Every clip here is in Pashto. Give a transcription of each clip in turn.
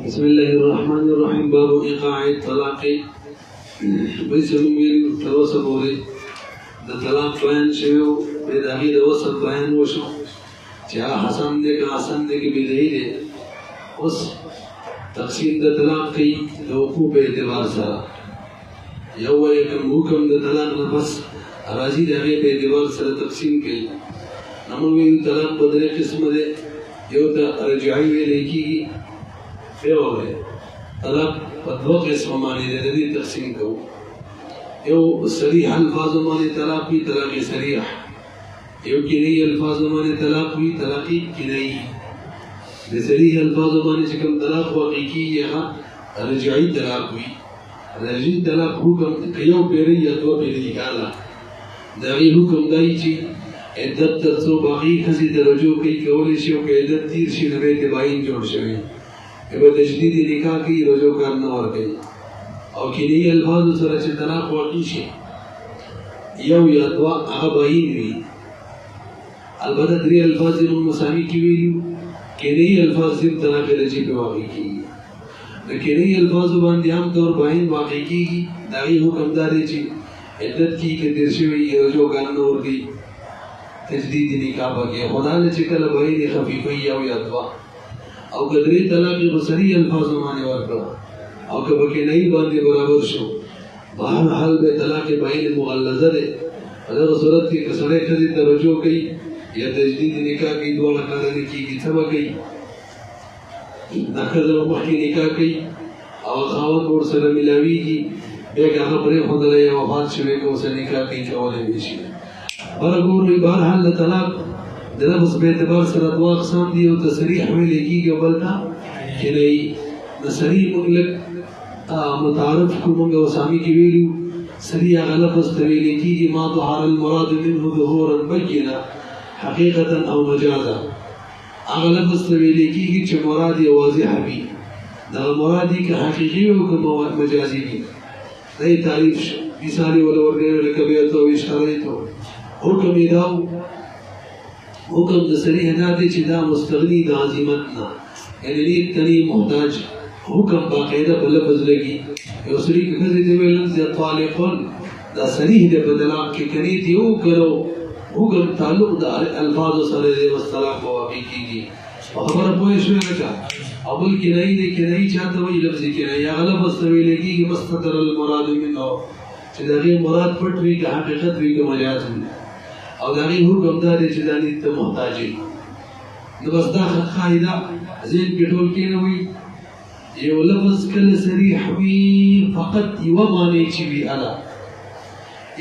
बिस्मिल्लाहिर्रहमानिर्रहीम। बाबु इक़ाअत तलाक़। वैसे तवसब हो रहे द तलाक़ बयान शयो बेदागी द वसब बयान वशो क्या हसन ने का हसन ने की बिदई दे उस तक़सीम द तलाक़ की लोगों पे एतबार सरा यौ एक हुक्म द तलाक़ न बस राजी दगे पे एतबार सरा तक़सीम के नमूने तलाक़ बदले किस्म दे यो द रजाई वे लेकी यो है तलाक़ दो किस्म माने दे तक़सीम को यो सरीह अल्फाज माने तलाक़ भी तलाक़ सरीह यो किनई अल्फाज माने तलाक़ भी तलाक़ किनई दे सरीह अल्फाज माने जिकम तलाक़ हकीकी यहाँ रजाई तलाक़ हुई रजाई तलाक़ हुक्म कयो पेरी या दो पेरी काला दागी हुक्म दाई ची इद्दत तरसो बाकी खसी दरजो कई कौले शियो के इद्दत तीर शी नबे तिबाइन जोड़ शवी एवं तजदीदी निकाह की रजो करना और गई और किन्हीं अल्फाज सर से तलाक़ वाक़ई शे यौ या दुआ आबाइन भी अलबत्ता दरी अल्फाज जिन मसामी की वीडियो किन्हीं अल्फाज जिन तलाक़ रजी पे वाक़ई की किन्हीं अल्फाज बांधियाम तौर बाइन वाक़ई की दागी हुक्म दारे ची इद्दत की के दिरशे हुई रजो करना और गई तजदीदी निकाह बगे खुदा ने चिकल बाइन खफीफ़ी यौ या दुआ और कदरी तलाक़ बसरी अल्फाज माने वाला और कब के नहीं बांधे बराबर शो बाहर हाल में तलाक़ बाइन मुग़ल्लज़ा दे अगर सूरत की कसरे खजी तरजो कई या तजदीद निकाह की दुआ करने की सब गई नखज़ मखी निकाह की और खावत और सर मिलावी की एक खबरे खुदा या वफात शवे को से निकाह की चौले बेशी बरगुर बहरहाल तलाक़ दरबस बेतबार सर दुआ अक़साम दी और तसरीह में लेगी के बलता कि नहीं नसरी मुतलक मुतारफ को मंगा वसामी की वेलू सरिया गलत तवेली की मा तो हारल मुराद मिन्हु ज़ुहूरन बय्यना हकीकतन औ मजाजा गलत तवेली की च मुराद वाज़िह भी द मुरादी का हकीकी हो को मजाजी भी नई तारीफ मिसाली वाला और कभी तो इशारे तो हुक्म दाऊ हुक्म दसरी हनादे चिदा मुस्तगनी दाज़िमतना यानी नीत तनी मोहताज हुक्म बाकायदा बलफ़ज़ लगी उसरी कज़ी देवलन ज़ तालिक़ुन दा सरीह दे बदलाक़ के कनी दियो करो हुक्म ताल्लुक़ दा अल्फाज सरे दे वस्तलाक़ वाक़ई की खबर पोए शो लगा अबुल की नहीं चाहता वही लफ्ज़ की नहीं या गलत वस्तवे लगी कि मस्तदर अल मुराद मिन्हु चिदागी मुराद पट हुई का हकीकत हुई का मजाज हुई और दागी हुक्म दारे चिदानी तो मोहताजी नबस्ता क़ाइदा ज़ेन के टोल के न हुई ये लफ्ज़ कल सरीह भी फ़कत युवा माने चीवी अला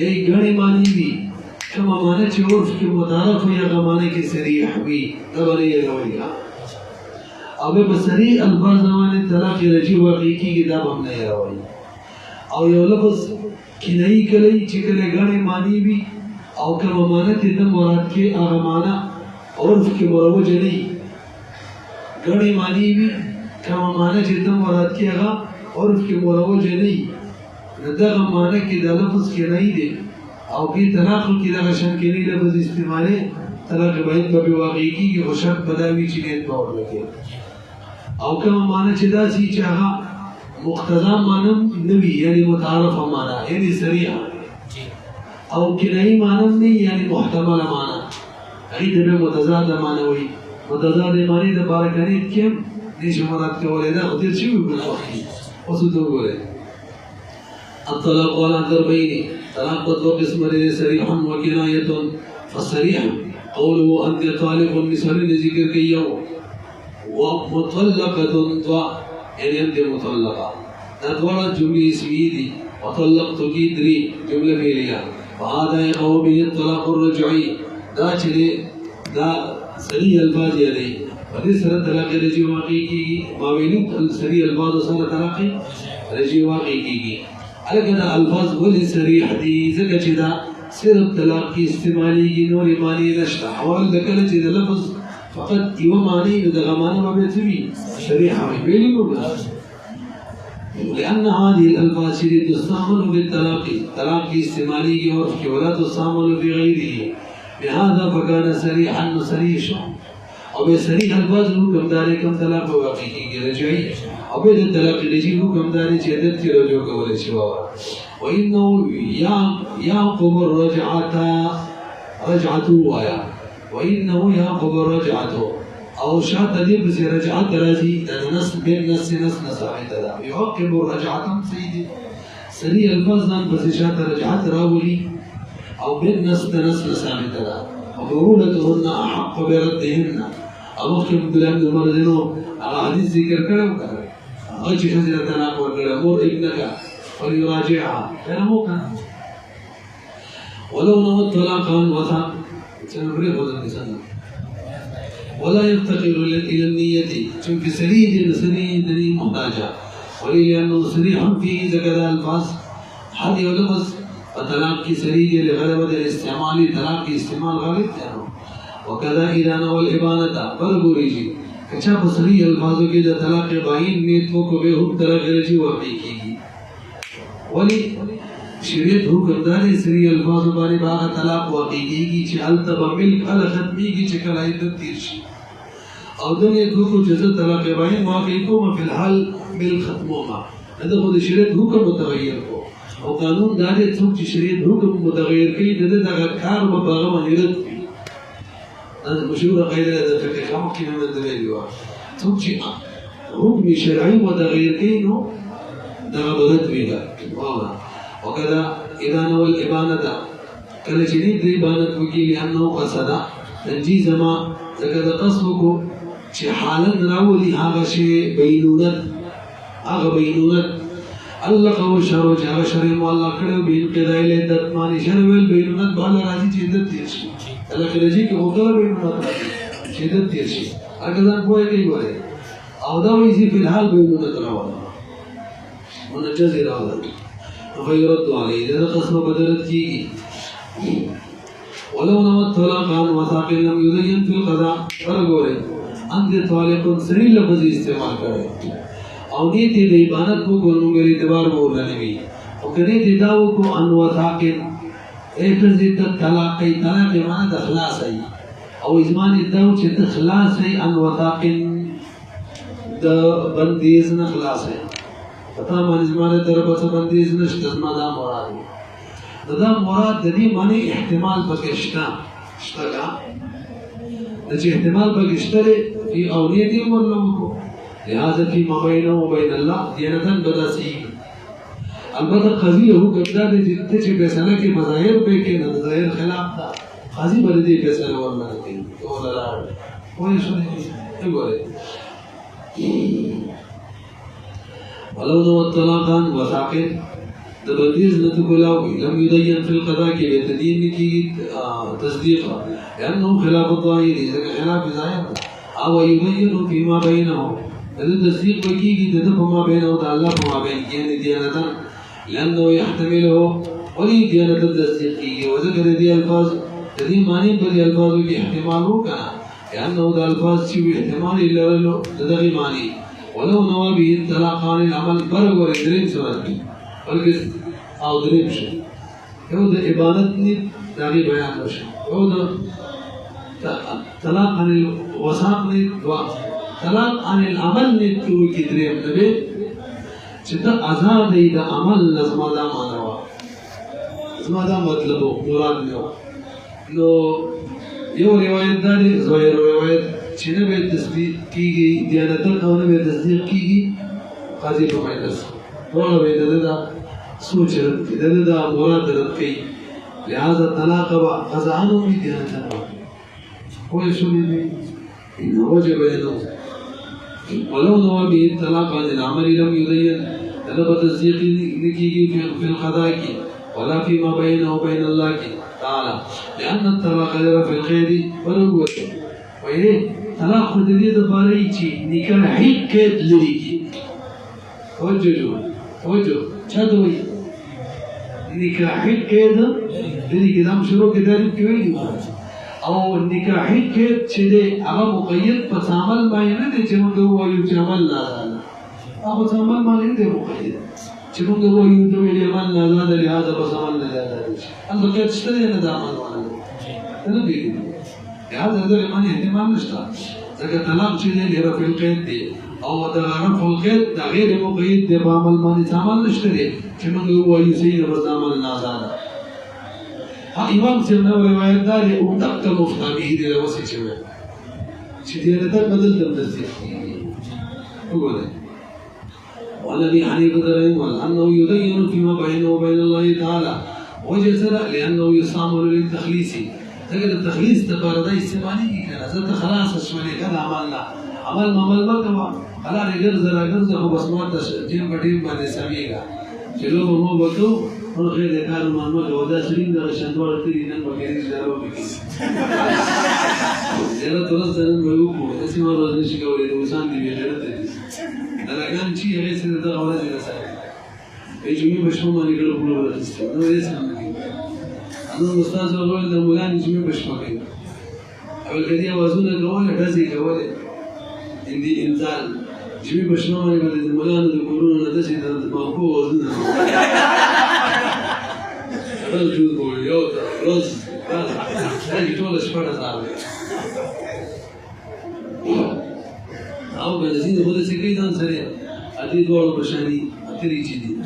यही गणे मानी भी कम माने चोर के मुतारफ या गमाने के सरीह भी तब नहीं ये रवैया अब बसरी अल्फाज ज़माने तलाक़ रजी वाक़ई की किताब हमने ये रवैया और ये लफ्ज़ कि नहीं कले चिकले गणे मानी भी और कम माने तितम मुराद के आगमाना और के मुरवज नहीं गणे मानी भी कम माने जितना मुराद किया और उसके मुरवज नहीं नदा माने की लफ्ज़ के नहीं दे और की तलाक़ की लगशन के नहीं लफ्ज़ इस्तेमाले तलाक़ बाइन कभी वाक़ई की खुशक बदावी चीज़ें तौर लगे और कम माने चिदा सी चाहा मुख्तज़ा मानम नबी यानी मुतारफ माना यानी सरीह और कि नहीं मानम नहीं यानी मुहतमल माना अभी दबे मुतज़ाद माना हुई मुतज़ाद मानी द बारकानी क्यों निश मुराद के वाले ना उधर चीज़ बोला उसको बोले अतलाक़ वाला दरबैनी तलाक़ दो किस्म रे सरीहन व किनायतुन फसरीह क़ौलु अंत तालिक़ुन मिसाल ने ज़िक्र किया व मुतल्लक़तुन व यानी अंत मुतल्लक़ा नदवाला जुमले इसमी दी वतल्लक़तु की दरी जुमले में लिया वहादा क़ौमी तलाक़ रजई दा चले दा सही अल्फाज यानी वली सर तलाक़ रजी वाक़ई की मावेली सरी अल्फाज सर तलाक़ रजी वाक़ई की अलग अल्फाज वली सरी हदीस कचिदा सिर्फ तलाक़ की इस्तेमाली की नूर मानी नश्ता हवाल दकल चिदा लफ्ज़ फ़कत इव मानी दगमाना मबेतवी शरीह बेली मुबला لأن هذه الألفاظ تستعمل بالتلاक़ तलाक़ की इस्तेमाली की और के वला तस्तعمل بغيره لهذا فكان صريحا صريحا او به صریح الفاظ حکم داري کوم طلاق واقع کیږي رجعي او به د طلاق رجعي حکم داري چې عدت کې رجوع کول شي وانه يعقب رجعته وایا وانه يعقب رجعته او شاته دې بس رجعت راځي د نس بین نس ثابت ده يعقب رجعه سيدي صریح الفاظ نن بس شاته رجعت راولي او بین نس ثابت ده وبعولتهن احق بردهن او کې بلان د مرزنو حدیث ذکر کړو او چې حضرت طلاق ورکړه مور ابنك وليراجعها كان مو كان ولو نوى الطلاق وثاق سنفرغ الانسان ولا يفتقر الى النية چونك سريد محتاجة ولأنه صريح فيه ذكر الفاظ حد يلفظ الطلاق کی سريج لغلبة الاستعمال طلاق کی استعمال غالب جانو وكذا اذا نوى الابانة برغوريجي کچا بصري الفاظو کې د طلاق باین نیت کو به هم طلاق رجی واقع کیږي ولی شریعت حکم داري سری الفاظ باندې باغ طلاق واقع کیږي چې التب ملک ال ختميږي چې کله عدت تیر شي او د نیت کو چې طلاق باین واقع کوم په الحال مل ختموما دا خو د شریعت حکم متغیر کو او قانون داري څوک چې شریعت حکم متغیر کوي دغه کار په باغ باندې رد هذا مشهور قاعدة في الفقه ممكن من الدليل ثم شيء حكم شرعي وتغيير كينه دغبرت بها وكذا إذا نوى الإبانة كان شديد الإبانة وكي لأنه قصد تنجيز ما ذكر قصدك شي حالا راولي هذا شيء بينونت الله قو شر وجه شر والله کړو بین قضای له دت مانی شر ویل بینونت بالا راځي چې دت تیر شي الله کړي چې وګړه بینونت راځي چې دت تیر شي اګه ځان کوی کوي وره او دا وایي چې په حال بینونت راوړل منجز راوړل فيرد عليه اذا قسم بدلت کیږي ولو نوى الطلاق عن وثاق لم يزين في القضاء فرغوره انت طالق سری لفظ استعمال کړي او دې دې د عبادت کو ګورنګری اعتبار وو نه وی او کله دې داو کو ان وثاقن ایت دې طلاق ای طلاق معنا د خلاص ای او ازمان داو چې ته خلاص ای ان وثاقن د بندیز نه خلاص ای پتا باندې ازمان در په بندیز نشته ما دا مراد دا مراد د دې معنی احتمال پکې شته د چې احتمال پکې شته ای او دې دې ورلو کو لهذا فيما بينه وبين الله ديانة بداسي البته قاضي هو کدا دې چې فیصله کې مظاهر به کې نه ظاهر خلاف تا قاضي باندې دې فیصله ورنه کوي ولا وایي شو دې وګوره ولو نو الطلاقان وثاقين د بدیز نته کولاو لم يدين في القضاء کې به تدین کی تصدیق لانه خلاف الظاهر اذا خلاف ظاهر او يبين فيما بينهم هذا تصديق بكيكي تدفع بينه وتعالى الله ما بين كيان ديانة لأنه يحتمله ولي ديانة التصديقية وذكر دي الفاظ تدي معنی بدي الفاظ کی احتمالو کنا لأنه دا الفاظ چی احتمال لرلو تدغي معنی ولو نوى به طلاقان العمل برغ ورندرين صورت کی بلکہ او دریم شو یو دا عبادت نی داغی بیان شو یو دا طلاق عن الوثاق نی دعا طلاق عن العمل نتو کی دریم نبی چې ته آزاد ای د عمل نظم دا مانوا زما دا مطلب مراد نو یو روایت دا دی زویر روایت چې نه به تصدیق کیږي دیانتن او نه به تصدیق کیږي قاضي په مجلس ټول به دا سوچ دا مراد درکې لہذا طلاق با قضاء نو دیانتن کوئی شوی دی وجب له ولو نوى به الطلاق عن العمل لم يزين طلب تصديق نكيجي في القضاء ولا فيما بينه وبين الله تعالى لأن الطلاق جرى في الخير ونقوة وإيه طلاق خدرية دباري چي نكاحي كيد لريكي توجه چادوي نكاحي كيد لريكي دام شروع كداري كويلي او نکاحي کې چې هغه مقید په عمل باندې نه دي چې موږ وایو چې عمل لا هغه عمل باندې نه مقید چې موږ وایو چې عمل لا زاد لهذا بس عمل لا زاد الله کې څه نه دا عمل باندې نه دي لهذا دا باندې اهتمام نشته ځکه طلاق چې دی لرفع القید دی او د رفع القید د غیر مقید دی په عمل باندې عمل نشته دی چې موږ ووایو صحیح ده بس د عمل نه آزاده امام صاحب نو روایت دا دی او دقه مفتا به دی اوسې چې وایي چې دې نه بدل د تصدیق وګورئ وعن ابي حنيفه رحمه الله انه يدين فيما بينه وبين الله تعالى وجسر لانه يستعمل للتخليص تجد التخليص تبارد استعمالي كذا زت خلاص شمالي كذا عملنا عمل ما كما على غرز هو بس ما تجيب بديم بعد سميغا چلو مو بتو اور غیر کار ما ودا سرین در شندوار تری نن وګړي زارو وکړي زه تاسو سره مې وکړو چې ما روز نشي کولای نو ځان دی ویل ته دا کان چې هغه څه د اورځ نه سره ایجمي بشو باندې ګلو بلو ورسته نو یې څنګه نو استاد ورول د مولانا چې مې بشو کوي اول کدي اوازونه کوله داسې کوله اندي انسان چې مې بشو باندې د مولانا د کورونو نه داسې د مخو وزن رجل بوليوتا رز هذه طول شفرة صعبة أو بنزين خذ سكيت أنا سريع أدي دوار بشاني أتري جدي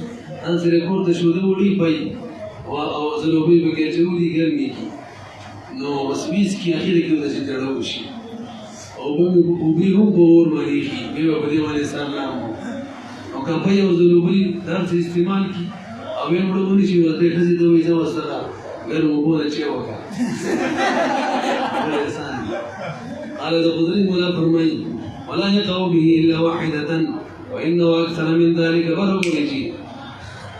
أنا سريع كورت شو دولي باي أو زلوبي بكيتولي قلبي نو بس بيسكي أخير كذا شجروشي أو بيهم بور مريخي بيبقى بدي ما نسلم أو كان باي أو زلوبي درس استعمال كي أبي أمروني شيء وده كذي دوي جوا سرا غير مبون شيء وكا قال الخضري ولا فرمي ولا يقع به إلا واحدة وإنه أكثر من ذلك بربرجي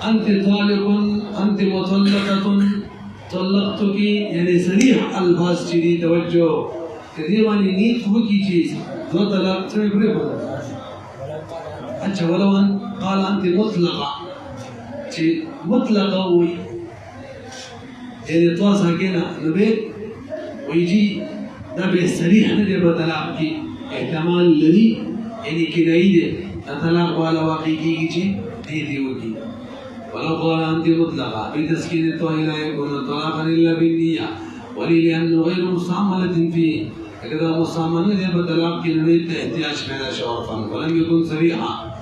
أنت طالق أنت مطلقة طلقتك يعني صريح الفاظ شدي توجه كذي ما نيت وكي شيء دو طلاق تبرئ أنت ولو أن قال أنت مطلقة مطلقة وي يعني طاس هكذا نبي ويجي ده بيستريح ندي بطلاق كي احتمال الذي يعني كنايده الطلاق ولا واقعي كي دي وكي ولو قال أنت مطلقة بتسكين الطاهر لا يكون طلاقا إلا بالنية ولأنه غير مستعملة فيه هكذا مستعمل ندي بطلاق كي نريد احتياج بلا شعرفا ولم يكن صريحا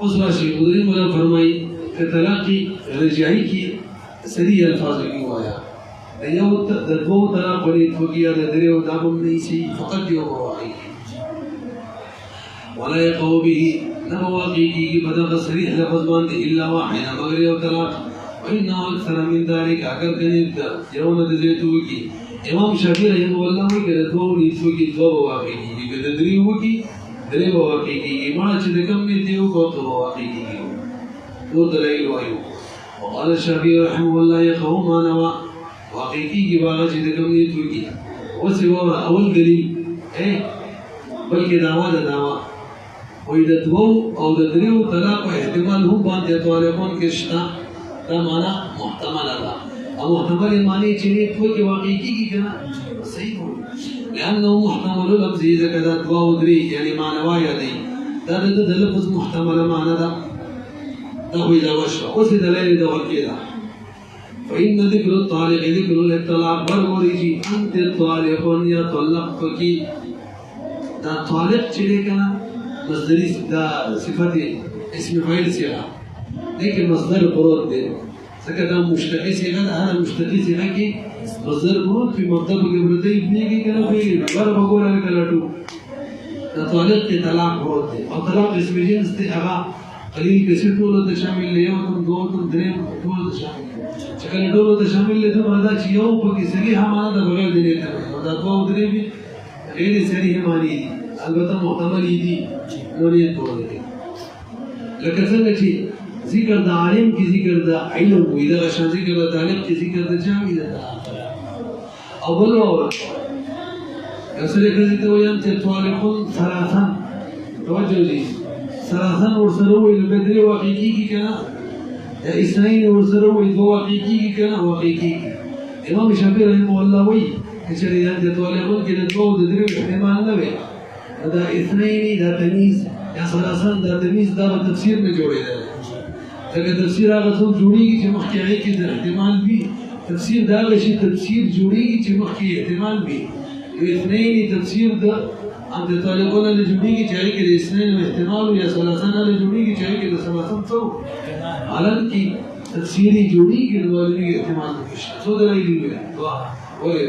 أسرى شيخ قدرين ولا فرمي كتلاقي رجعي کی سری الفاظ کی وایا دیو دو طلاق ولې توګیا د دریو دابم نه شي فقط یو واقعي ولا يقو به نو واقعي کی بدغ صریح لفظ باندې الا واحد مگر یو طلاق وإنه أكثر من ذلك اگر کنه یو نه دې توګي امام شافعي رحمه الله کړه دوه نه توګي دوه واقعي کی د دریو کی دریو واقعي کی ما چې کوم دیو کو تو واقعي کی دلائل وایو وقال الشافعي رحمه الله يقوم ما نوى واقعي کی باغ چې کوم نه توګي او سوا اول دلیل بلکې داوا وې د دوه او د دریو طلاق احتمال هم باندې طالبون کې شته دا معنا محتمل ده او محتمل معنی چې نه توګي واقعي کیږي کنه صحیح وي لانه محتمل لفظ اذا كذا دوا او دري يعني معنوا يدي دا د لفظ محتمل معنی ده هو إذا وشى وسد ليل دوكيدا فإن ذكر الطالق ذكر الطلاق بروريجي أنت الطالق يا طلقتك دا طالق چلے کنا مصدری دا صفت اسم فاعل سیغا لیکن مصدر پروت دے سکر دا مشتقی سیغا دا هر مشتقی سیغا کی مصدر پروت فی مطلب گبرتی ابنی کی کنا فیلی بر بگورا کلاتو دا طالق کے طلاق پروت دے اور طلاق اسم جنس دے اغا قلیل کسی ټولو ته شامل دی یو تم دوه تم درې ټولو ته شامل دی چې کله ټولو ته شامل دی نو دا چې یو پکې صریح معنا د بغیر دی نه دا دوه درې به غیر صریح معنی دي البته محتمل دي نو نه ټول دي لکه څنګه چې ذکر د عالم کې ذکر د علم وي دا شان ذکر د طالب کې ذکر د جامع ده اول اور اصل کې ته وایم چې طالقون ثلاثه توجه دي ثلاثا ورسلوا إلى بدر وحقيقي كنا اثنين ورسلوا إلى وحقيقي كنا وحقيقي إمام الشافعي رحمه الله وي كشري أنت طالبون كنا دوا ودري احتمال نبي هذا اثنين ده تمييز يا ثلاثا ده تمييز ده بالتفسير में जोड़े ده अगर तफसीर आगे तो जोड़ेगी जो मख्याई के احتمال भी तफसीर दाग ऐसी तफसीर जोड़ेगी जो मख्याई احتمال भी اثنين तफसीर ده انت طالقون لجوړيږي چې هغې کې د اثنين احتمال یا ثلاثان لجوړيږي چې هغې کې د ثلاثان څو حالانکې تفسیري جوړيږي د والدینو احتمال نشته څو دلایل دي ولې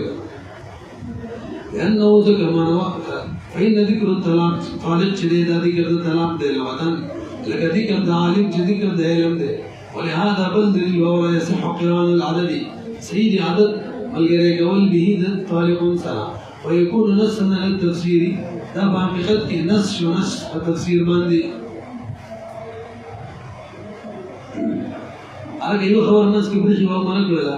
لأنه ذكر ما نوقع فإن ذكر الطلاق طالق شديد ذكر الطلاق ده الوطن لك ذكر ده عالم ذكر ده علم ده ولهذا بل دليل ولا يصح قران العدد سيد عدد الغير قول به طالق سنة ويكون نصا على التفسير ده بحقيقة نص ونص التفسير باندې هغه یو خبر نص کې برخي و ما نه کړل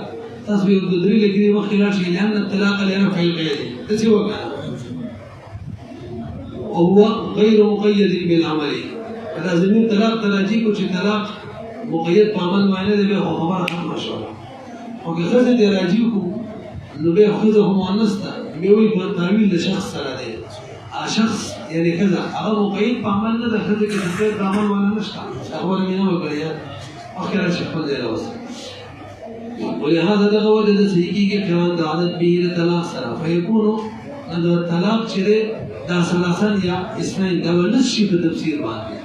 تاسو یو د درې لګري وخت لا شي لأن الطلاق لرفع القيد څه وکړه وهو غير مقيد بالعمل هذا زمين طلاق تراجي کو چې طلاق مقيد په عمل باندې دی به خبره ختمه شو او که خزه دی راجي کو نو به خزه مؤنث ده به وي په تعویل د شخص سره دی شخص یعنی کذا هغه مقيد په عمل نه ده خزه کې د عمل ولا نشته خبره مې نه وکړه اخر شي په دې راوځي ولهذا دغه وجه د صحیحي کې قران د عادت به طلاق سره فيكون ان طلاق چې دا ثلاثن یا اثنين دا ولشي په تفسیر باندې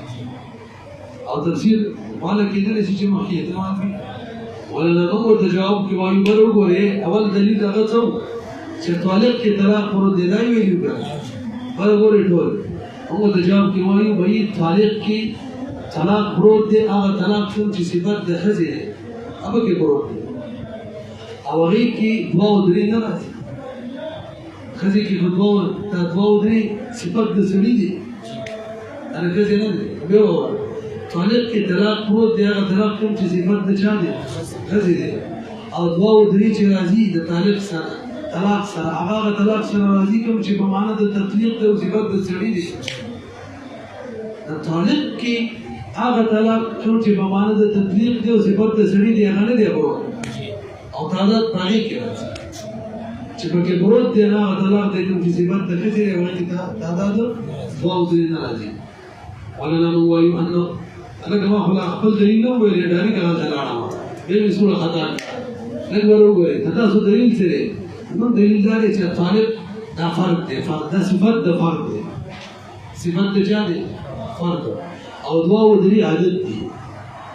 او تفسیر والا کې دغه چې مخکې احتمال وي ولنه نو ته جواب کې وایي بل وګوره اول دلیل هغه څو چې طالق کې طلاق ورو دی دا ویلو کړه بل وګوره ټول هغه ته جواب کې وایي وایي طالق کې طلاق ورو دی هغه طلاق چې صفات د خزه هغه کې ورو دی او هغه کې دوه درې نه راځي خزه کې دوه درې صفات د سړي دي انا خزه نه دی به طالق کې طلاق پروت دی هغه طلاق کوم چې صفات د چا دی خزه دی او دوه درې چې راځي د طالق سره طلاق سره هغه طلاق سره راځي کوم چې په معنا د تطلیق د صفات د سړي دي د طالق کې هغه طلاق کوم چې په معنا د تطلیق د صفات د سړي دی هغه نه دی پروت او تعداد باقي کې راځي چې په کې پروت دی هغه طلاق د کوم چې صفات د خزه دی هغه تعداد دوه درې نه راځي ولنا نو وایو انه انا كما خلا خپل دلیل نو ویل ډاری کړه ځلاړه به مسوله خطا لږ ورغوري تاسو دلیل سره نو دلیل داري چې طالب دا فرق دی فرق د صفات د فرق دی صفات د چا دی فرق او دوا و دري عادت دي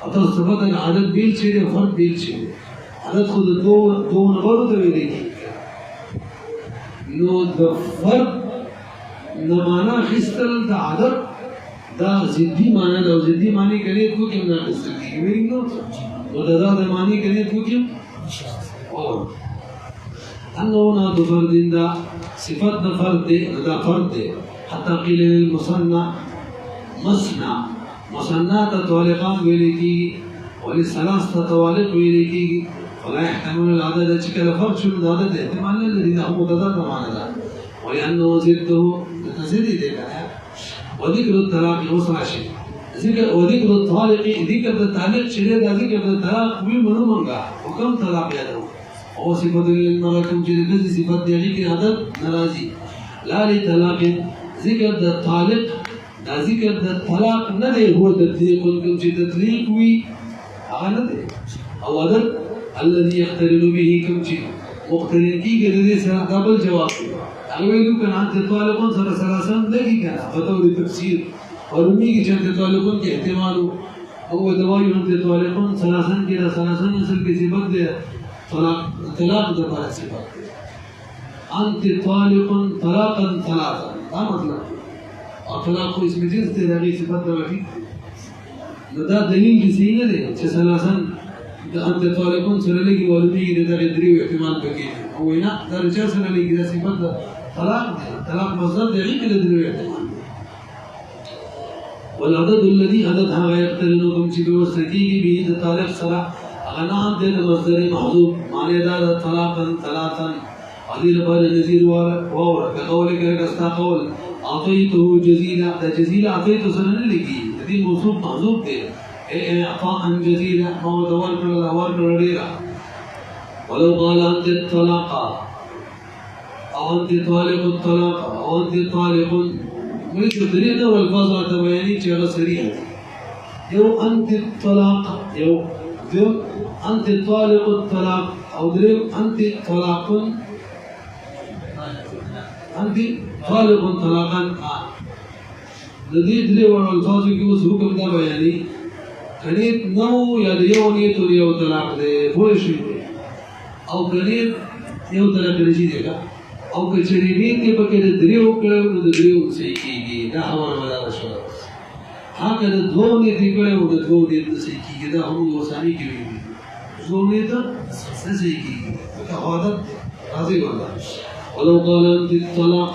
او تاسو صفات د عادت بیل شي د فرق بیل شي عادت خود دوه نغورو ته ویل کی نو د فرق نو معنا خستل د عادت دا ضدی معنی دا ضدی معنی کرے تو کیم نہ سکتی ویری نو تو دا معنی کرے تو کیم اور انه نا دو فردین دا صفات دا فرد دے دا فرد دے حتی قیل للمصنع مصنع مصنع تا طالقان ویلے کی ولی سلاس تا طوالق ویلے کی ولا يحتمل العدد چکل فرد شنو دا عدد احتمال للذي دا متضاد معنی دا ولأنه زده لتزیدی دے کنا وذكر الطلاق وصل شيء ذكر وذكر الطالق ذكر الطلاق شديد ذكر الطلاق ومنو منغا حكم طلاق يدو او صفات للمرأة جديد صفات دي کی عدد ناراضي لا لطلاق ذكر الطالق دا ذكر الطلاق نه هو تطليق کوم چې تطليق وي هغه نه دی او عدد الذي يقترن به کوم چې مقترن کیږي د سره قبل جواب اغویلو کنا انت طالقون سره سلاسن لگی کنا بطور تفسیر اور امی کی چند طالقون کے احتمالو او دوائیو انت طالقون سلاسن کی را سلاسن اصل کی صفت دے طلاق دفار صفت دے انت طالقون طلاقا ثلاثا دا مطلب اور طلاق کو اس میں جنس دے داگی صفت دے وقی دا دلیل کسی نہ دے چھ سلاسن انت طالقون سره لگی والمی کی داگی دریو احتمال بکی او اینا دا رجا سره لگی دا صفت دے طلاق مصدر دی غیر کله درو احتمال والعدد الذي عددها يقترن کوم چې وسکیږي به د طالق سره غنا د مصدر محذوف معنی دا طلاقا ثلاثا علي لبر نذير اور بقولك استا قول اعطيته جزيلا دا جزيلا اعطيته سره نه لګي دې موصوف محذوف دی اعطاء جزيلا ما دور کړل اور کړل ولو قال انت الطلاق او انت طالق الطلاق او انت طالق وليس الدليل ده والفاظ تبياني شيء سريع يو انت الطلاق يو انت طالق الطلاق او دريم انت طلاق انت طالق طلاقا لدي دري ور الفاظ کې اوس حکم دا بیانې کنيت نو یا یو نیت یو طلاق دی پوه شئ او کنيت یو طلاق رجی دی او کچری نیت په کې د دریو کړو د دریو صحیح کیږي دا خبره ولا شو هغه د دوه نیت کړو د دوه نیت صحیح کیږي دا هم وسامي کیږي دوه نیت صحیح کیږي عادت راضي والله ولو قال انت الطلاق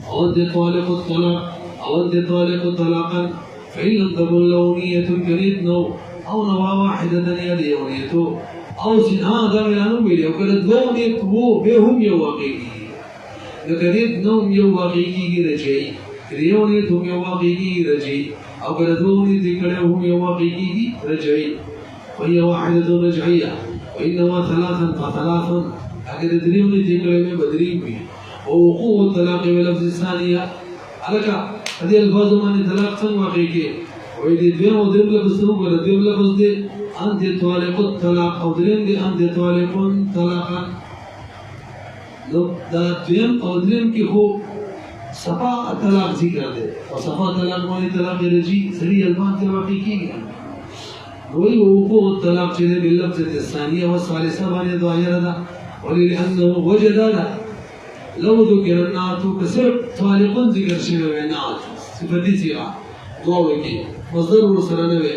او انت طالق الطلاق او انت طالق طلاقا فان لم تكن له نيه كريت نو او نوى واحده يدي ونيته او سنها دغه ویل او کله دوه نیت وو به هم یو واقعي كريت نو یو واقعي رجي کریو نیت هم یو واقعي رجي او کله دوه نیت کړه هم یو واقعي رجي وهي واحده رجعيه وانما ثلاثا فثلاثا اگر دریو نیت کړه به بدري وي ووقوع الطلاق بلفظ الثانيه عليك هذه الفاظ من طلاق څنګه واقع کې وې دې دوه او دریم لفظ ته وګوره دویم لفظ دې انت طالق الطلاق او دریم دې انت طالق طلاقا نو دا دویم او دریم کې هو صفا طلاق ذکر دی او صفا طلاق باندې طلاق رجی سری الفاظ ته واقع کېږي وې وقوع الطلاق چې بلفظ الثانيه والثالثه باندې ظاهره ده ولانه وجد هذا لو ذكر النعت كسر طالق ذكر شيء نعت صفتي سيرا ضوئي مصدر ورسلنا به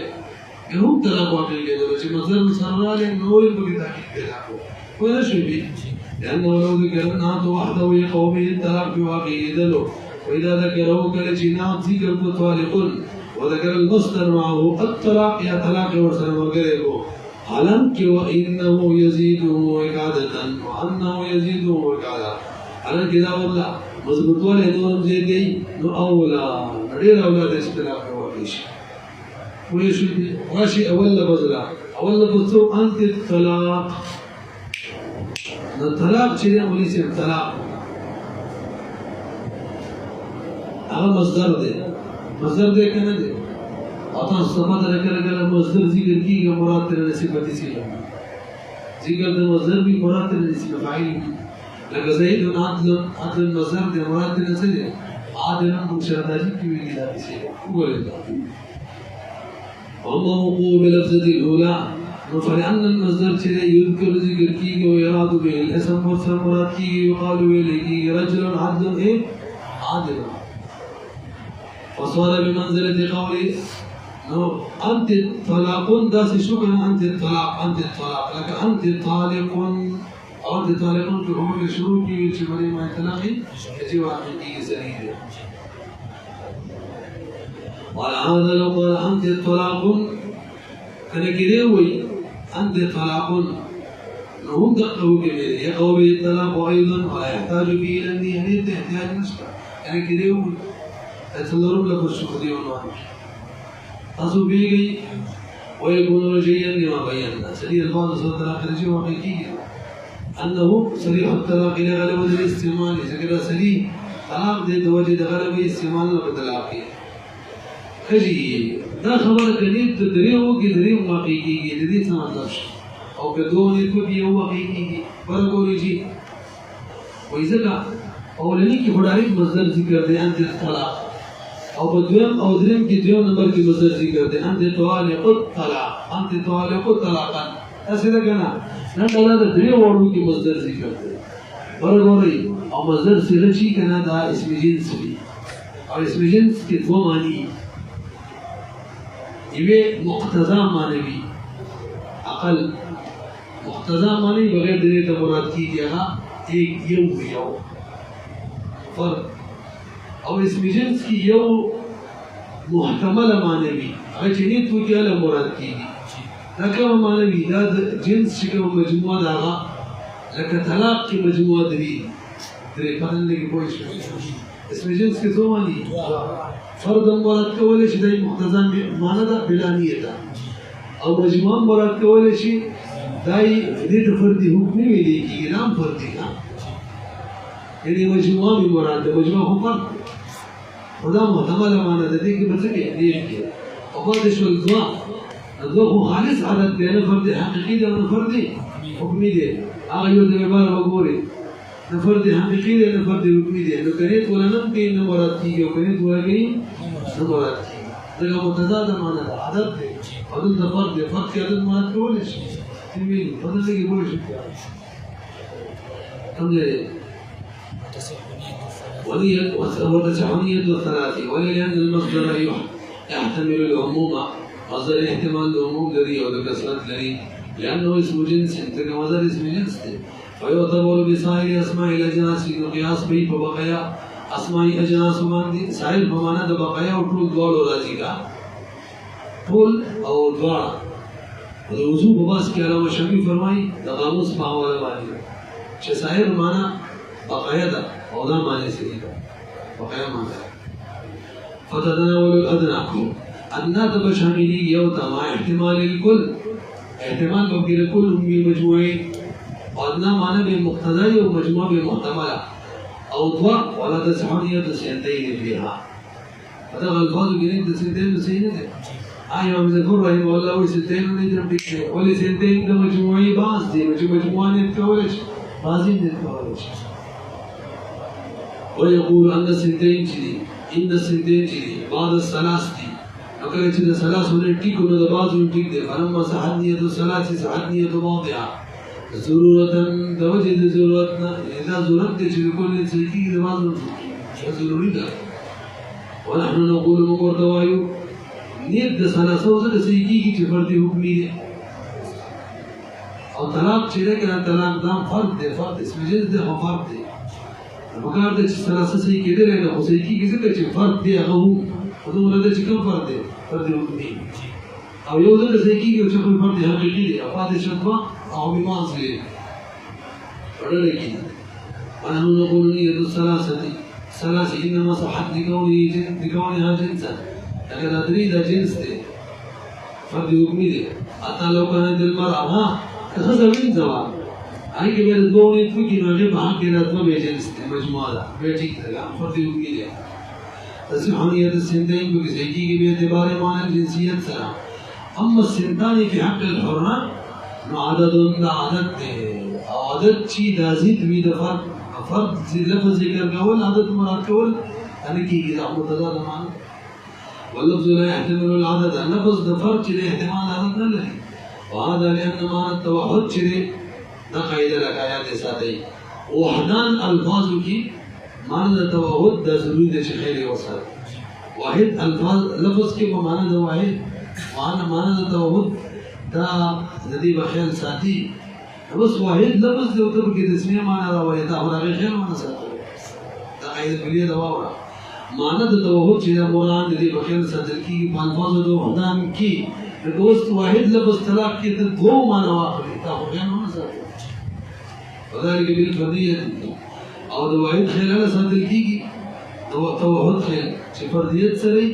هم طلاق واقع كده چې مصدر ورسلنا له نور بقي تحقيق كده ولا شيء به لانه لو ذكر النعت وحده يقوم به الطلاق بواقع دله واذا ذكره كالجنات ذكر طالق وذكر المصدر معه الطلاق يا طلاق ورسلنا وغيره حالانکه وانه يزيده عقاده وانه يزيده عقاده انا كده والله مضبوط ولا دوم زي دي نو اولا غير اولاد اختلاف وحش ويش ماشي اول بزلا اول بزو انت الطلاق الطلاق چې ولي سي طلاق هغه مصدر دی کنه دی او تاسو سمه درکړه مصدر ذکر کیږي مراد تر صفت سي ذکر د مصدر به مراد تر صفت فاعل لکه زید عدل المصدر د مراد نه څه دی عادل مشرداجي کې ویل دا شي وګورئ الله وقوع بلفظه الاولى فلان المصدر چې يذكر ذکر کیږي او يراد به الاسم والصفه مراد کیږي يقال به رجل عدل ايه عادل وصار بمنزله قوله نو انت طلاق داس شكرا انت الطلاق لك انت طالق او انت طالق في عمر الشروط کې چې باندې ما طلاقي چې واقعي سرير وهذا لو قال انت طلاق کله کې وي انت طلاق هم دقوا كبير يقوم بالطلاق ايضا ولا يحتاج به الى النيه تحتاج نسبه يعني کې وي اتلرم له شو دي عنوان تاسو بیږي ويكون رجيا لما بينا سرير الفاظ صوت طلاق رجي واقعي انه صريح الطلاق الى غلبه الاستعمال ذكر صريح طلاق دې د وجه د غلبه استعمال نه طلاق کړي دا خبره کړي د دریو کې دریو واقعي کېږي د دې څه مطلب او که دوه نه کوي یو واقعي کېږي ورګوري شي وایي ځکه اولنی کې هډاري مصدر ذکر دی انت طلاق او په دویم او دریم کې دیو نمبر کې مصدر ذکر دی انت طالق الطلاق انت طالق الطلاقا اسې دا کنه نن دا د دریو وړو کې مصدر ذکر دی ورګوري او مصدر سره شي کنه دا اسم جنس دی او اسم جنس کې دوه معنی یوه مقتضا معنی وي عقل مقتضا معنی بغیر دې ته مراد کیږي هغه یو فرق او اسم جنس کی یو محتمل معنی وي هغه چې نه تو کې له مراد کیږي دا کوم معنی وي دا جنس چې کوم مجموعه ده هغه لکه طلاق کی مجموعه درې پدې کې پوه شئ اسم جنس کې څه معنی فرد مراد کول شي د مقتضا معنی ده بلا نیت او مجموعه مراد کول شي دای دې فردي حکم نه ویل کیږي نام فردي یعنی مجموعه مراد ده مجموعه حکم خدا محتمل معنی ده دې کې بڅګي دې کې او بعد شو الدعاء خالص عدد دی نه فرد حقيقي ده نه فردي حکمي دی هغه یو د عبارت وګوري نفرد حقيقي ده نفرد حكمي ده نو كنيت ولا نم كين نمرات کی او كنيت ولا كين نمرات کی دغه متضاد معنا ده عدد ده عدد ده فرد ده فرد کې عدد مراد کول شي تمين بدل کې بول شي څنګه وتصحنية الثلاث ولأن المصدر يحتمل العموم مصدر احتمال العموم الذي وذكسرت الذي لأنه اسم جنس تلك مصدر اسم جنس فيعتبر بسائر أسماء الأجناس قياس به فبقايا أسماء أجناس ماندي سائر بمعنى ده بقايا وطول دوار راضي کا طول أو دوار الوضوء بباس کے علاوہ شفیع فرمائی ده قاموس پاولا بانی چه سائر معنى بقايا ده او دا معنی سری ده بقايا معنى فتتناول الأدنى أدنى تبا شاملی يوتا مع احتمال الكل احتمال بقير الكل هم بالمجموعين وأدنى معنى بمقتضى ومجموع بمحتملة أو ضوء ولا تسحنية سنتين فيها هذا الفاظ جنين سنتين سنتين آية مزفر رحمه الله وسنتين ونجرم بكتير ولي سنتين ده مجموعي بعض دي مجموعان يتكولش بعضين يتكولش ويقول أن السنتين جدي إن السنتين جدي بعض الثلاث دي أكره چه ثلاث ونن ٹھیک نو ده بعض ون ٹھیک ده فلما صحنية الثلاث صحنية بعضها ضرورة توجد ضرورتنا إذا ضرورت دي چه كل سيكي ده بعض ضروري ده ونحن نقول مقر دوايو نیت ده ثلاثه وزه سيكي کی چه فرد حکمی ده او طلاق چه ده کنه طلاق دام فرد ده فرد اسم جنس ده فرد ده مقار ده چه ثلاثه سيكي ده لنه خو سيكي کی ذکر چه فرد ده اغهو ودومره ده چه کم فرد ده فرد حکمی او یو ځل سيكي کی چه کوئی فرد حقیقی ده افاد شدوا او بماز ده پڑھنے کی ونحن نقول نية الثلاثة إنما صحت لكونها جنسا لكن أدري ده جنس ده فرد حكمي ده حتى لو كانت المرأة ها كخزر من زوال أي كبير الدوني تفكي نغيب حق الأطمى بجنس ده مجموعة ده بيتك ده فرد حكمي ده تصحنية السنتين بكسيكي باعتبار معنى الجنسية سلام أما السنتان في حق الحرة عدد عدد او عدد چی دازید وی د فرد لفظ ذکر کول عدد مراد کول ان کی دا متضاد معنی واللفظ لا يحتمل العدد اللفظ د فرد چې احتمال عدد نه لري وهذا لان معنى التوحد چې دا قاعده لګایا دي ساتي وحدان الفاظ کی معنی د توحد د ضروري د شخیر وسره واحد الفاظ لفظ کې په معنی د واحد معنی د توحد دا ندی بخیل ساتي بس واحد لفظ دی او ته کې د اسمه معنا راوړی دا هغه خیر معنا ساتي دا قاعده کلیه دا وره معنا د توحد چې مراد دی بخیل ساتل کی په الفاظ د وحدان کی د دوست واحد لفظ طلاق کې د دوه معنا واخلي دا خو خیر معنا ساتي وذلك بالفرديه او د واحد خیر له ساتل کیږي توحد خیر چې فردیت سره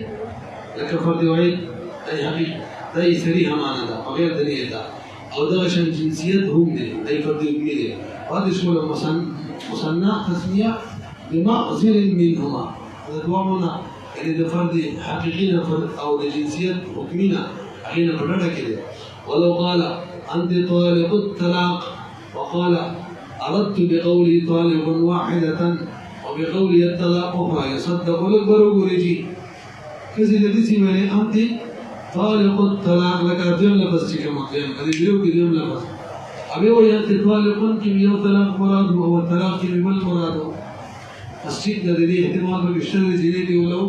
لکه فرد واحد ای حقیقت دای صریح معنا ده بغیر دلیل ده او ده عشان جنسيات هم دي اي فرد يبني وهذا شمول مصنع تسمية بمعزل منهما هذا دوامنا يعني ده فرد حقيقينا فرد او ده جنسيات حكمينا حين فردنا كده ولو قال أنت طالق الطلاق وقال أردت بقولي طالق واحدة وبقولي الطلاق أخرى يصدق الأكبر ورجي كذي الذي سيمني أنت طالق الطلاق لك دیم لفظ چې کوم دیم کله یو کې دیم لفظ ابي وي انت طالق کې یو طلاق مراد او طلاق کې بل مراد مسجد د دې احتمال به شته چې دې ولو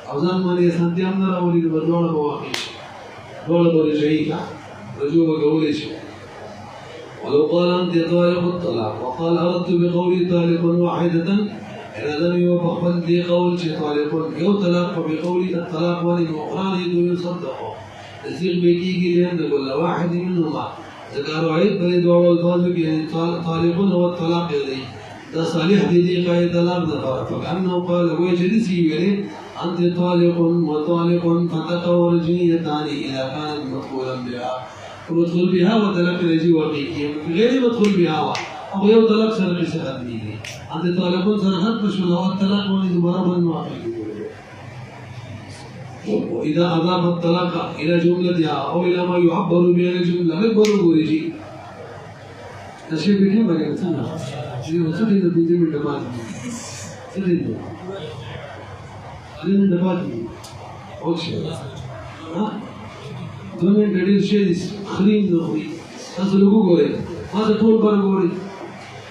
او ځان باندې سنتيام نه راولي د بدلونه په واقع ډول به شي رجوع وقول شي ولو قال انت طالق الطلاق وقال اردت بقولي طالق واحده إذا لم يوفق دي قول شي طالق يو طلاق فبقولي الطلاق وللمقران يصدقه الزيغ بيجي لأن كل واحد منهما ذكروا عيد بلد والفاظ طالق هو الطلاق يدي ده صالح دي قاعدة طلاق ذكر فكأنه قال ويجلسي يلي أنت طالق وطالق فتقى ورجنيتان إذا كانت مدخولا بها ومدخول بها وطلاق يجي وقيكي غير مدخول بها او یو طلاق سره کې څه ختميږي انت طالبون سره ختم شو او طلاق باندې دوباره باندې واقع واذا اضاف الطلاق الى جملتها او الى ما يعبر به الجمله اكبر ورجي نشي بكي ما يمسنا وصلت إذا بيجي من دماغي صلت أنا من دماغي أول شيء دوني قدير شيء خلين دخلي أصله قولي هذا طول برقولي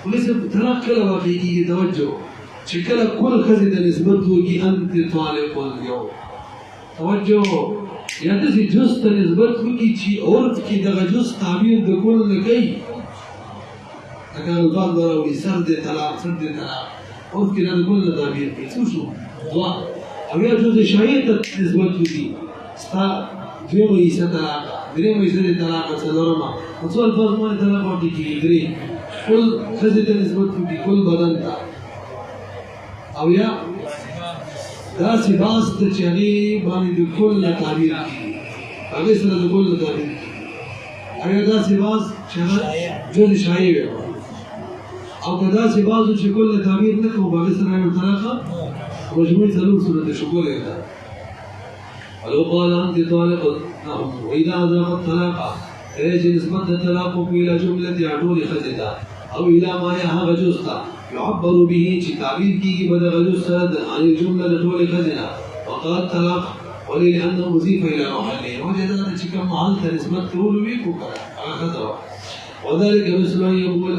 ولسه تراك كلا واقعي توجه شكل كل خزينة نسبته كي أنت طالب اليوم توجه يعني زي جزء نسبته كي شيء اور كي دغ جزء تعبير دكول لكي أكان البعض ولي سرد طلاق اور كي نقول تعبير كي شو دوا أبي جزء شيء نسبته كي ستا فيما يسطلاق دريم يسطلاق سلورما وصل فازمان طلاق كي دري كل خزينة نسبته كي كل بدن تا او یا داسې باز ته چې هغې باندې د کل نه تعبیر کېږي هغې سره د کل نه تعبیر کېږي او یا داسې باز چې هغه جز شایع وي او که داسې باز و چې کل نه تعبیر نه کوو په هغې سره یو طلاقه مجموعي څلور صورت شکولی ده ولو قال أنت طالق وإذا أذاق الطلاق أي چې نسبت د طلاق کو إلى جملة ټولې ښځې ته او إلى ما یا هغه جز ته يعبر به چې تعبیر کیږي په دغه جز سره عن الجمله د ټولې ښځې نه وقال طلاق ولې لأنه مضيف إلى محله وجه دا چې کوم محل ته نسبت کول وي کو هغه ښځه وذلك مثل أن يقول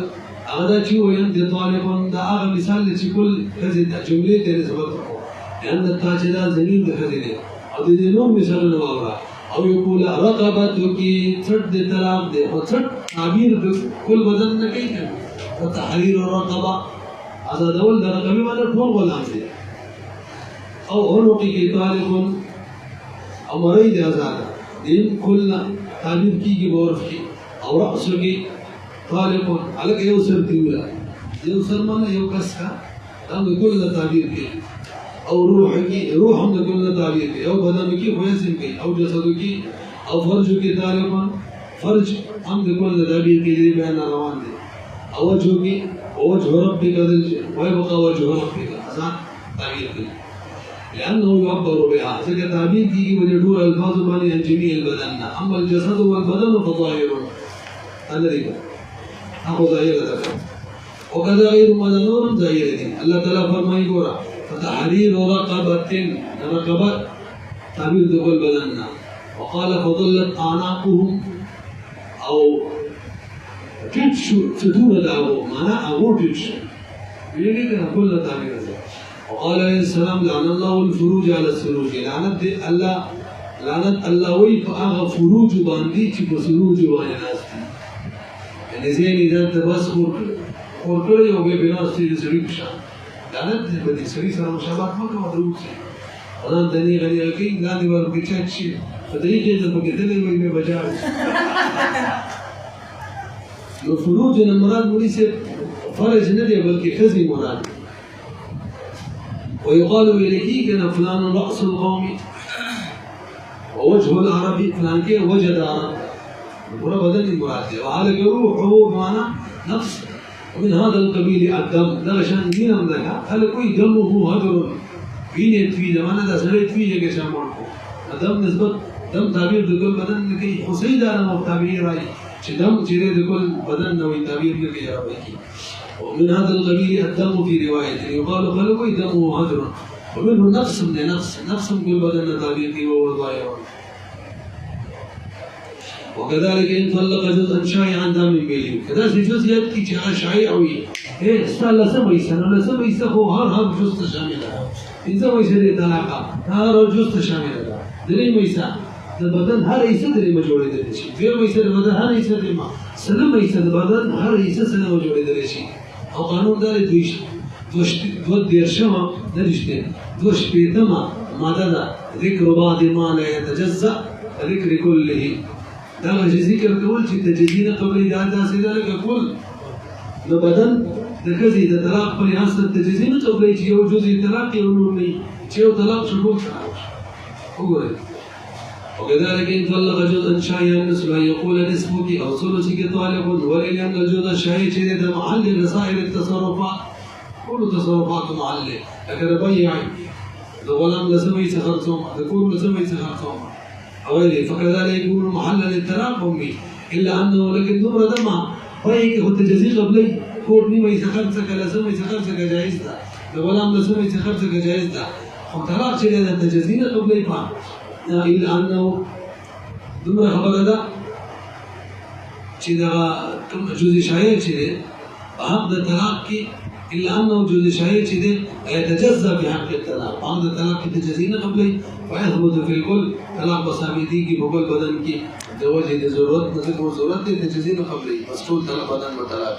هذا چې وایي أنت طالق دا هغه مثال چې کل ښځې ته جملې ته نسبت وکړو لأن التاج دا ضمیر د ښځې دی او د دې نور مثالونه واوره او يقول رقبتك څټ د طلاق دی او څټ تعبیر د کل بدن نه کوي وتحرير الرقبه آزادول در رقبه باندې ټول غلام دي او عنقك طالق او مريد آزاد دین کل تعبیر کیږي بورف کی او رأسك طالق عليك یو سر دیولا یو سر باندې یو کس کا دا کل تعبیر کی او روح هم د کل تعبیر کی او بدن کی ویسم کی او جسد کی او فرج کی طالق فرج هم د کل تعبیر کی دی بیان روان دي او وجه کی وجه ربك ويبقى وجه ربك أذان تعبير فيه لأنه يعبر بها ذلك تعبير فيه ويدور ألفاظ معنى عن جميع البدن أما الجسد والبدن فظاهر هذا ريبا أخو ظاهر ذكر وكذا غير مدنور ظاهر الله تعالى فرمائي قرأ فتحرير رقبة تعبير ذكر البدن وقال فضلت أعناقهم أو تدشو فتونة دعوه معناه أغور تدشو يجب أن كل تعبير وقال عليه السلام لعن الله الفروج على السروج لعنت الله ويفأغ فروج باندي تبو سروج باندي ناس يعني زين إذا أنت بس خوركري وبي بناس تيجي سري بشان لعنت بدي سري سر مشابهات ما كما دروك سي وضان دني غني أكي لاندي بارو كيشات شيء فتريك إذا بكتلي ويبي بجاري الفروج المراد وليس فرج ندي بلكي خزي مراد ويقال إليكي كان فلان رأس القوم ووجه العربي فلان كي وجد عرب المراد بدل المراد وهذا روحه بمعنى نفس ومن هذا القبيل الدم ده عشان مين أملكها هل كوي دمه هدر فين يتفيد معنى ده سريت فيه كشان مركو الدم نسبة دم تعبير دكول بدن لكي حسيد أنا مبتعبير رأي دم جري دكول بدن نوي تعبير لكي يا ربي ومن هذا القبيل الدم في رواية يقال خلقه دمه هدر ومنه نفس من نفس كل بدن تعبير وهو ظاهر وكذلك إن طلق جزءا شائعا دام بيلي كذلك جزء يبكي شائعوي إيه استعلا سميسا هو هر جزء شاملة إن سميسا دي طلاقا هر جزء شاملة دري ميسا البدن هر إيسا دري مجوري دريشي غير ميسا البدن هر إيسا دري ما سلم ميسا البدن هر إيسا سلم مجوري دريشي أو قانون داري دو ديرشما دريشتين دوش بيتما ماذا ذكر بعض ما لا يتجزأ ذكر كله دا ذکر کول چې تجزیه قبل دا ذلك کول نو بدن د کزي د طلاق په لحاظ د تجزیه نه قبل چې یو جزء طلاق یو نور نه چې یو طلاق شروع وګورئ وكذلك إن طلق جزءا شائعا مثل أن يقول نسبك أو ثلثك طالق ولأن الجزء الشائع شديد محل لسائر التصرفات كل تصرفات محل لكن بيعي الغلام لسمي سخرتهم تكون لسمي سخرتهم أولي فكذلك يكون محلا للتراقم إلا أنه لكن دور دمع پای کې خو تجزي قبلې کوټ نیمه یې خرڅ کړه لازمه یې خرڅ کړه جایز ده د غلام لازمه یې خرڅ کړه جایز ده خو طلاق چې د تجزي نه قبلې پام الا انه دومره خبره ده چې دا کوم جزء شایع چې ده حق د طلاق کې الا انه جزء شایع چې ده يتجزا بحق الطلاق بعد الطلاق کې تجزي نه قبلې فيثبت في الكل طلاق بثابتي کې په بدن کې د وجه د ضرورت نه ضرورت د تجزي نه قبلې بس ټول طلاق بدن مطلق